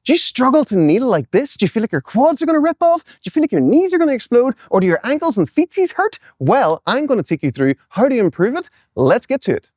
Do you struggle to kneel like this? Do you feel like your quads are going to rip off? Do you feel like your knees are going to explode? Or do your ankles and feetsies hurt? Well, I'm going to take you through how to improve it. Let's get to it.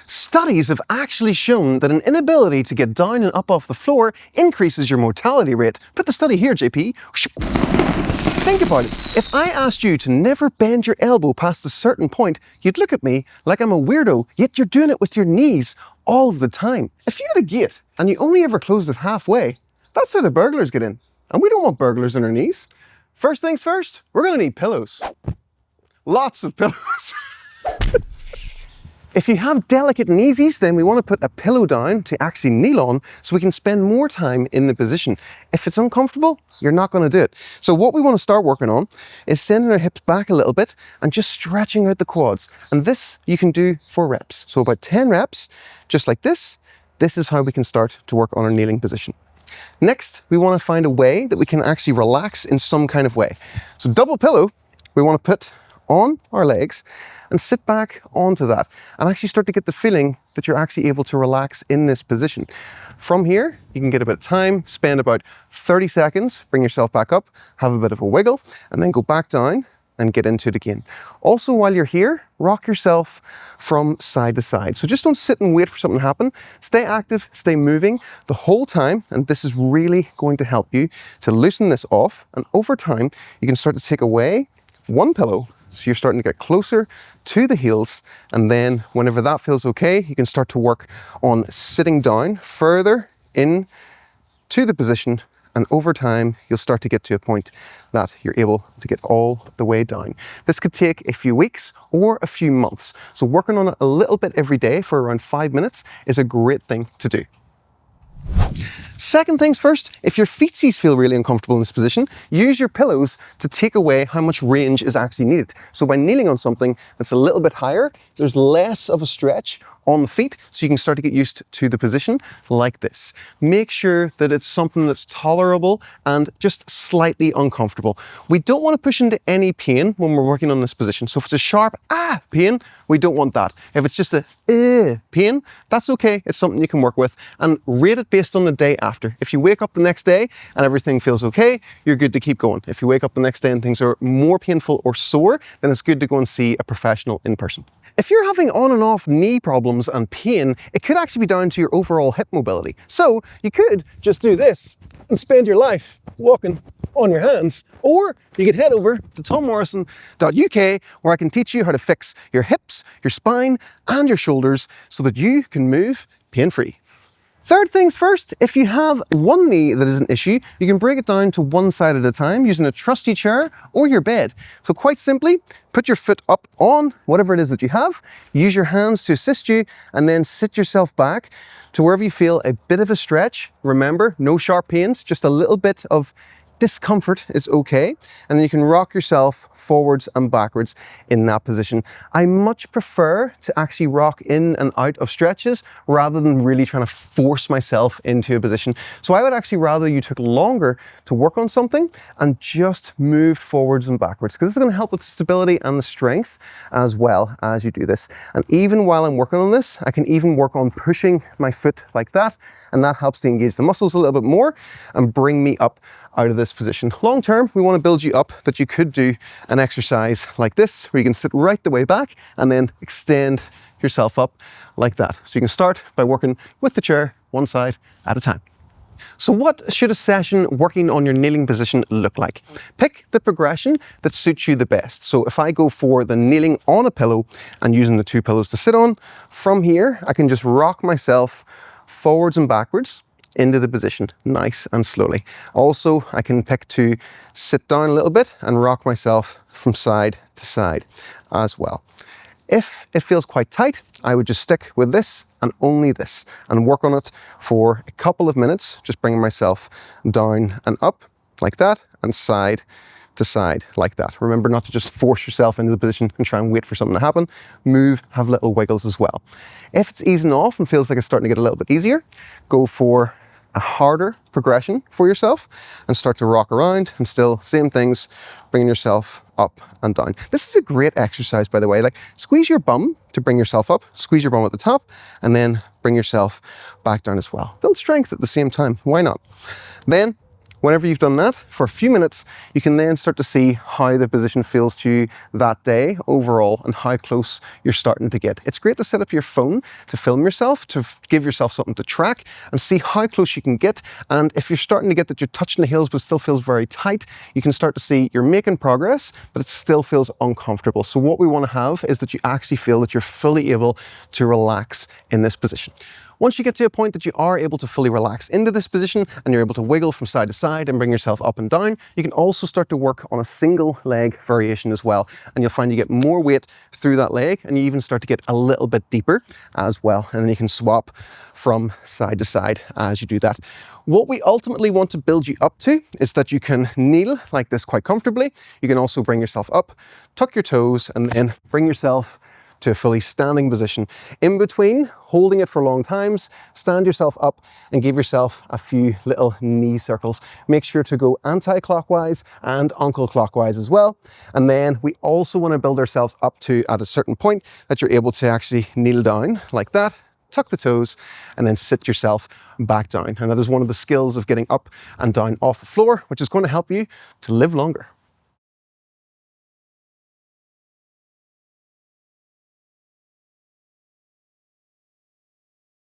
Studies have actually shown that an inability to get down and up off the floor increases your mortality rate. Put the study here, JP. Think about it. If I asked you to never bend your elbow past a certain point, you'd look at me like I'm a weirdo, yet you're doing it with your knees all of the time. If you had a gate and you only ever closed it halfway, that's how the burglars get in. And we don't want burglars on our knees. First things first, we're going to need pillows. Lots of pillows. If you have delicate kneesies, then we want to put a pillow down to actually kneel on so we can spend more time in the position. If it's uncomfortable, you're not going to do it. So what we want to start working on is sending our hips back a little bit and just stretching out the quads. And this you can do for reps. So about 10 reps, just like this. This is how we can start to work on our kneeling position. Next, we want to find a way that we can actually relax in some kind of way. So double pillow, we want to put on our legs and sit back onto that and actually start to get the feeling that you're actually able to relax in this position. From here, you can get a bit of time, spend about 30 seconds, bring yourself back up, have a bit of a wiggle, and then go back down and get into it again. Also, while you're here, rock yourself from side to side. So just don't sit and wait for something to happen. Stay active, stay moving the whole time, and this is really going to help you to loosen this off. And over time, you can start to take away one pillow. So you're starting to get closer to the heels, and then whenever that feels okay, you can start to work on sitting down further in to the position, and over time you'll start to get to a point that you're able to get all the way down. This could take a few weeks or a few months. So working on it a little bit every day for around 5 minutes is a great thing to do. Second things first, if your feetsies feel really uncomfortable in this position, use your pillows to take away how much range is actually needed. So by kneeling on something that's a little bit higher, there's less of a stretch on the feet, so you can start to get used to the position like this. Make sure that it's something that's tolerable and just slightly uncomfortable. We don't want to push into any pain when we're working on this position. So if it's a sharp pain, we don't want that. If it's just a pain, that's okay. It's something you can work with, and rate it based on the day after. If you wake up the next day and everything feels okay, you're good to keep going. If you wake up the next day and things are more painful or sore, then it's good to go and see a professional in person. If you're having on and off knee problems and pain, it could actually be down to your overall hip mobility. So you could just do this and spend your life walking on your hands. Or you could head over to tommorrison.uk, where I can teach you how to fix your hips, your spine, and your shoulders so that you can move pain-free. Third things first, if you have one knee that is an issue, you can break it down to one side at a time using a trusty chair or your bed. So quite simply, put your foot up on whatever it is that you have, use your hands to assist you, and then sit yourself back to wherever you feel a bit of a stretch. Remember, no sharp pains, just a little bit of discomfort is okay. And then you can rock yourself forwards and backwards in that position. I much prefer to actually rock in and out of stretches rather than really trying to force myself into a position. So I would actually rather you took longer to work on something and just moved forwards and backwards, because this is going to help with the stability and the strength as well as you do this. And even while I'm working on this, I can even work on pushing my foot like that, and that helps to engage the muscles a little bit more and bring me up out of this position. Long term, we want to build you up that you could do an exercise like this, where you can sit right the way back and then extend yourself up like that. So you can start by working with the chair one side at a time. So what should a session working on your kneeling position look like? Pick the progression that suits you the best. So if I go for the kneeling on a pillow and using the two pillows to sit on, from here I can just rock myself forwards and backwards into the position, nice and slowly. Also, I can pick to sit down a little bit and rock myself from side to side as well. If it feels quite tight, I would just stick with this and only this and work on it for a couple of minutes, just bringing myself down and up like that and side to side like that. Remember not to just force yourself into the position and try and wait for something to happen. Move, have little wiggles as well. If it's easing off and feels like it's starting to get a little bit easier, go for a harder progression for yourself and start to rock around, and still same things, bringing yourself up and down. This is a great exercise, by the way. Like, squeeze your bum to bring yourself up, squeeze your bum at the top, and then bring yourself back down as well. Build strength at the same time. Why not? Then, whenever you've done that for a few minutes, you can then start to see how the position feels to you that day overall and how close you're starting to get. It's great to set up your phone to film yourself, to give yourself something to track and see how close you can get. And if you're starting to get that you're touching the heels but it still feels very tight, you can start to see you're making progress, but it still feels uncomfortable. So what we want to have is that you actually feel that you're fully able to relax in this position. Once you get to a point that you are able to fully relax into this position and you're able to wiggle from side to side and bring yourself up and down, you can also start to work on a single leg variation as well. And you'll find you get more weight through that leg and you even start to get a little bit deeper as well. And then you can swap from side to side as you do that. What we ultimately want to build you up to is that you can kneel like this quite comfortably. You can also bring yourself up, tuck your toes, and then bring yourself to a fully standing position. In between, holding it for long times, stand yourself up and give yourself a few little knee circles. Make sure to go anti-clockwise and uncle-clockwise as well. And then we also want to build ourselves up to, at a certain point, that you're able to actually kneel down like that, tuck the toes, and then sit yourself back down. And that is one of the skills of getting up and down off the floor, which is going to help you to live longer.